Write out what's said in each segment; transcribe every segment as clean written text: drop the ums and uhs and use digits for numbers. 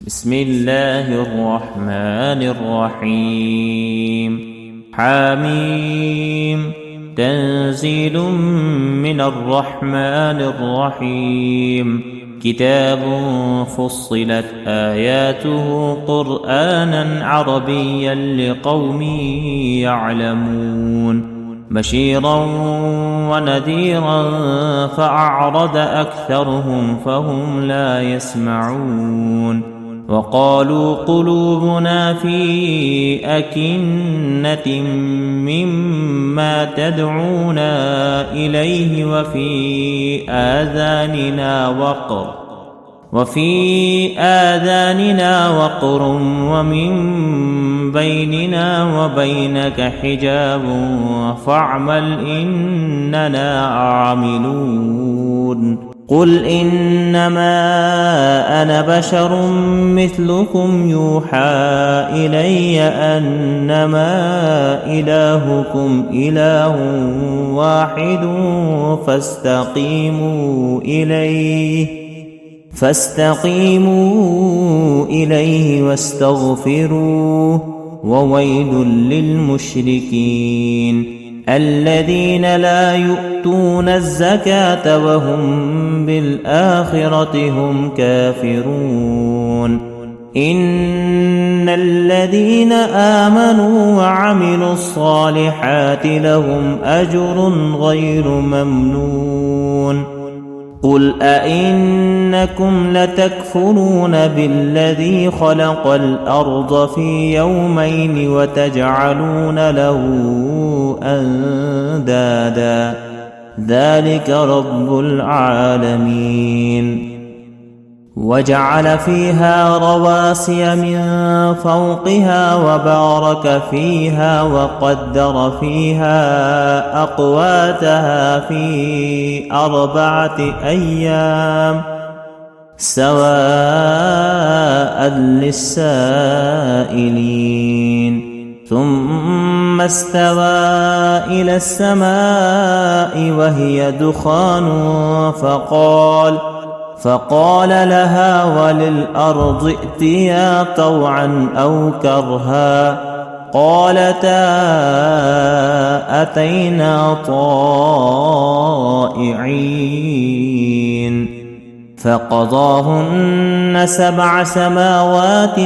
بسم الله الرحمن الرحيم. حميم. تنزيل من الرحمن الرحيم. كتاب فصلت آياته قرآنا عربيا لقوم يعلمون بشيرا ونذيرا فأعرض أكثرهم فهم لا يسمعون وقالوا قلوبنا في أكنة مما تدعونا إليه وفي آذاننا وقر ومن بيننا وبينك حجاب فاعمل إننا عاملون قل إنما أنا بشر مثلكم يوحى إلي أنما إلهكم إله واحد فاستقيموا إليه واستغفروه وويل للمشركين الذين لا يؤتون الزكاة وهم بالآخرة هم كافرون إن الذين آمنوا وعملوا الصالحات لهم أجر غير ممنون قل أئنكم لتكفرون بالذي خلق الأرض في يومين وتجعلون له أندادا ذلك رب العالمين وجعل فيها رواسي من فوقها وبارك فيها وقدر فيها أقواتها في 4 أيام سواء للسائلين ثم استوى إلى السماء وهي دخان فقال لها وللأرض ائتيا طوعا أو كرها قالتا أتينا طائعين فقضاهن 7 سماوات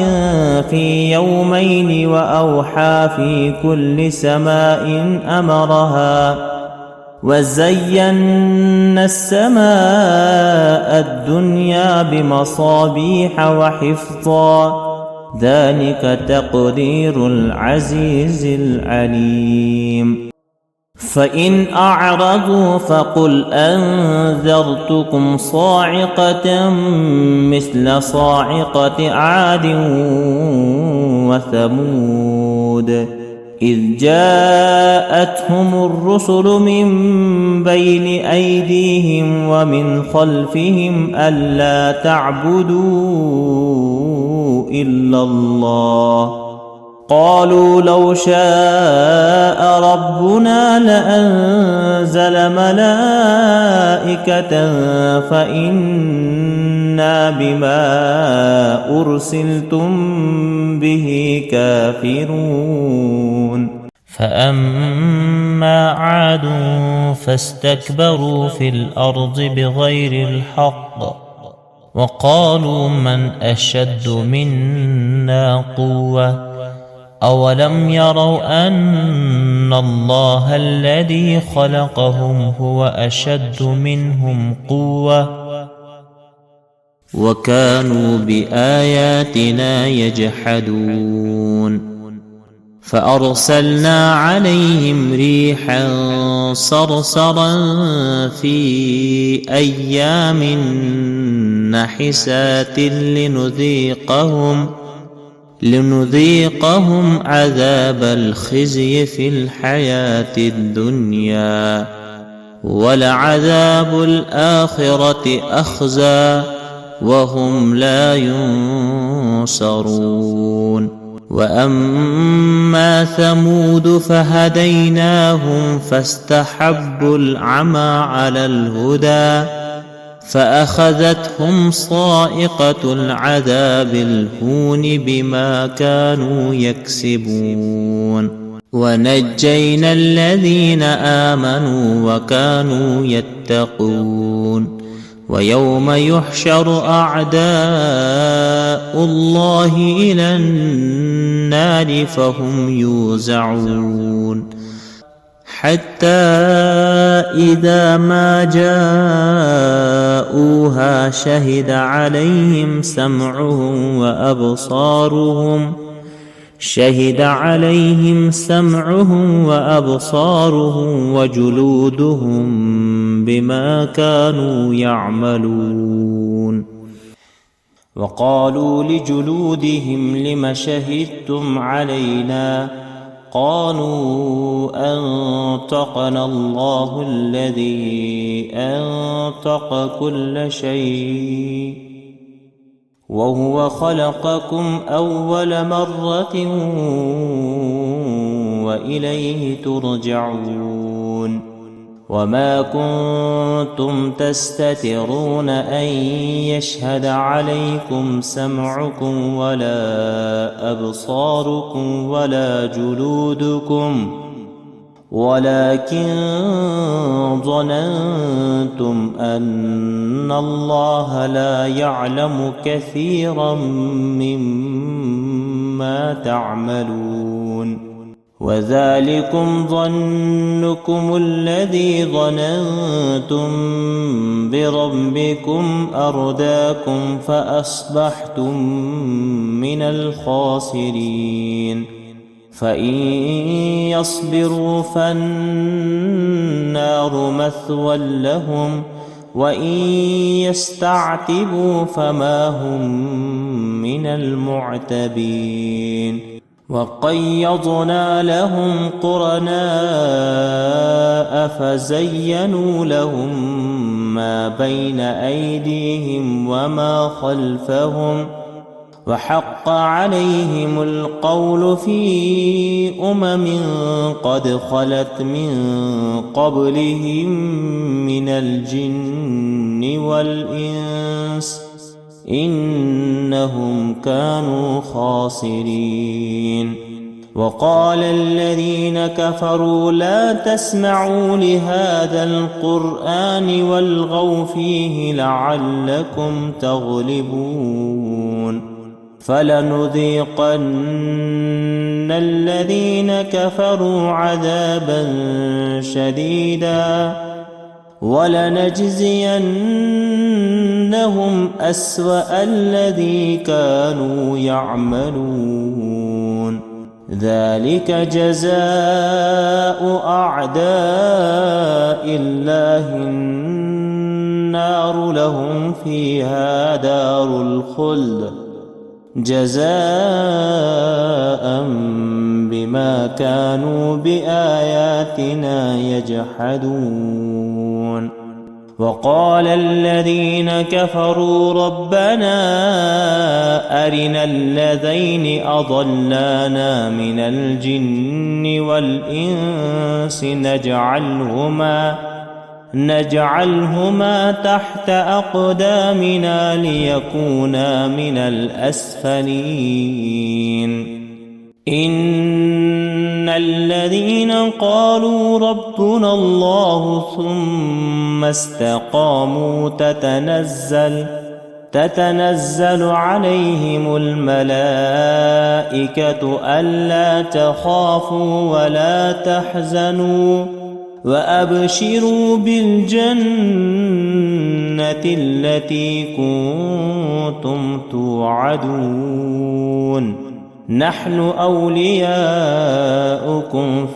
في يومين وأوحى في كل سماء أمرها وزينا السماء الدنيا بمصابيح وحفظا ذلك تقدير العزيز العليم فإن أعرضوا فقل أنذرتكم صاعقة مثل صاعقة عاد وثمود إذ جاءتهم الرسل من بين أيديهم ومن خلفهم ألا تعبدوا إلا الله قالوا لو شاء ربنا لأنزل ملائكة فإنا بما أرسلتم به كافرون فأما عاد فاستكبروا في الأرض بغير الحق وقالوا من أشد منا قوة أولم يروا أن الله الذي خلقهم هو أشد منهم قوة وكانوا بآياتنا يجحدون فأرسلنا عليهم ريحا صرصرا في أيام نحسات لنذيقهم عذاب الخزي في الحياة الدنيا ولعذاب الآخرة أخزى وهم لا ينصرون وأما ثمود فهديناهم فاستحبوا العمى على الهدى فأخذتهم صاعقة العذاب الهون بما كانوا يكسبون ونجينا الذين آمنوا وكانوا يتقون ويوم يحشر أعداء الله إلى النار فهم يوزعون حتى إذا ما جاءوها شهد عليهم سمعهم وأبصارهم وجلودهم بما كانوا يعملون وقالوا لجلودهم لم شهدتم علينا قالوا أنطقنا الله الذي أنطق كل شيء وهو خلقكم أول مرة وإليه ترجعون وما كنتم تستترون أن يشهد عليكم سمعكم ولا أبصاركم ولا جلودكم ولكن ظننتم أن الله لا يعلم كثيرا مما تعملون وذلكم ظنكم الذي ظننتم بربكم أرداكم فأصبحتم من الخاسرين فإن يصبروا فالنار مثوى لهم وإن يستعتبوا فما هم من المعتبين وقيضنا لهم قرناء فزينوا لهم ما بين أيديهم وما خلفهم وحق عليهم القول في قد خلت من قبلهم من الجن والإنس إنهم كانوا خاسرين وقال الذين كفروا لا تسمعوا لهذا القرآن والغوا فيه لعلكم تغلبون فلنذيقن الذين كفروا عذابا شديدا ولنجزينهم أسوأ الذي كانوا يعملون ذلك جزاء أعداء الله النار لهم فيها دار الخلد جزاء بما كانوا بآياتنا يجحدون وقال الذين كفروا ربنا أرنا الذين أضلانا من الجن والإنس نجعلهما تحت أقدامنا ليكونا من الأسفلين إن الذين قالوا ربنا الله ثم استقاموا تتنزل عليهم الملائكة ألا تخافوا ولا تحزنوا وأبشروا بالجنة التي كنتم توعدون نحن أولياؤكم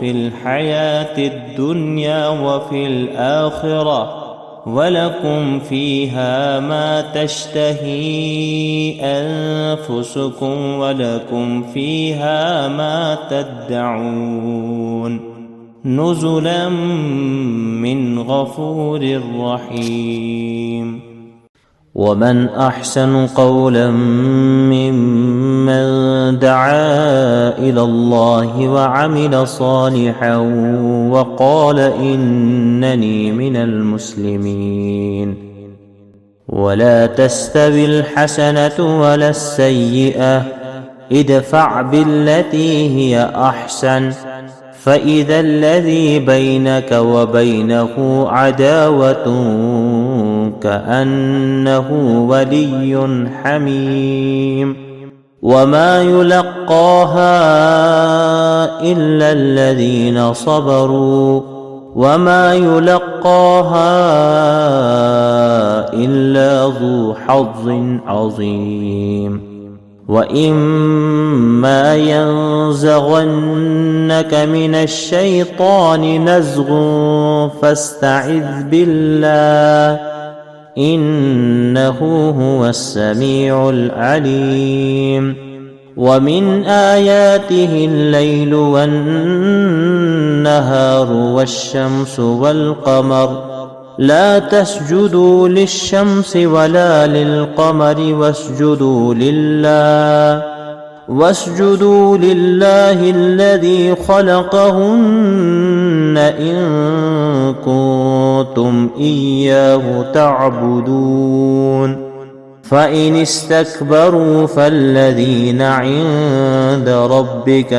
في الحياة الدنيا وفي الآخرة ولكم فيها ما تشتهي أنفسكم ولكم فيها ما تدعون نزلا من غفور رحيم ومن أحسن قولا ممن دعا إلى الله وعمل صالحا وقال إنني من المسلمين ولا تستوي الحسنة ولا السيئة، ادفع بالتي هي أحسن، فإذا الذي بينك وبينه عداوة كأنه ولي حميم. وما يلقاها إلا الذين صبروا، وما يلقاها إلا ذو حظ عظيم. وإما ينزغنك من الشيطان نزغ فاستعذ بالله، إنه هو السميع العليم. ومن آياته الليل والنهار والشمس والقمر، لا تسجدوا للشمس ولا للقمر واسجدوا لله الذي خلقهن إن كنتم إياه تعبدون. فإن استكبروا فالذين عند ربك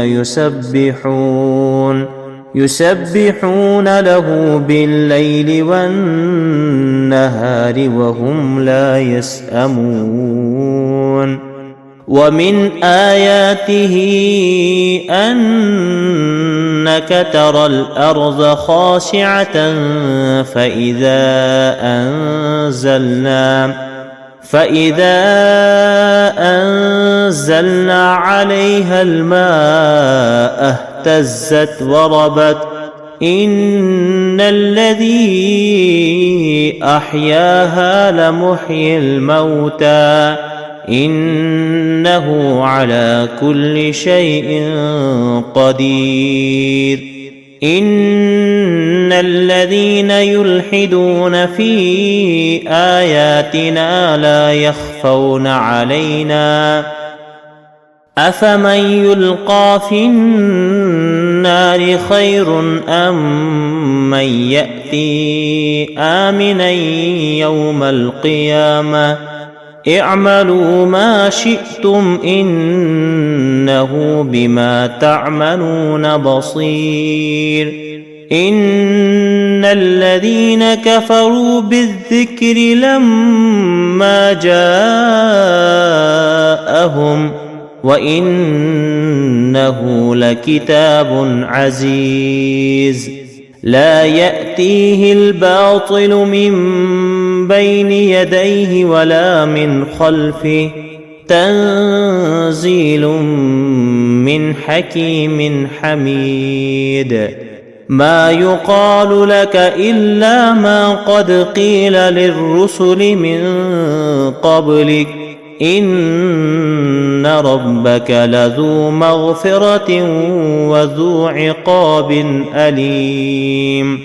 يسبحون له بالليل والنهار وهم لا يسأمون. ومن آياته أنك ترى الأرض خاشعة فإذا أنزلنا عليها الماء اهتزت وربت، إن الذي أحياها لمحيي الموتى، إنه على كل شيء قدير. إن الذين يلحدون في آياتنا لا يخفون علينا، أفمن يلقى في النار خير أم من يأتي آمنا يوم القيامة، اعملوا ما شئتم إنه بما تعملون بصير. إن الذين كفروا بالذكر لما جاءهم وإنه لكتاب عزيز، لا يأتيه الباطل من بين يديه ولا من خلفه، تنزيل من حكيم حميد. ما يقال لك إلا ما قد قيل للرسل من قبلك، إن ربك لذو مغفرة وذو عقاب أليم.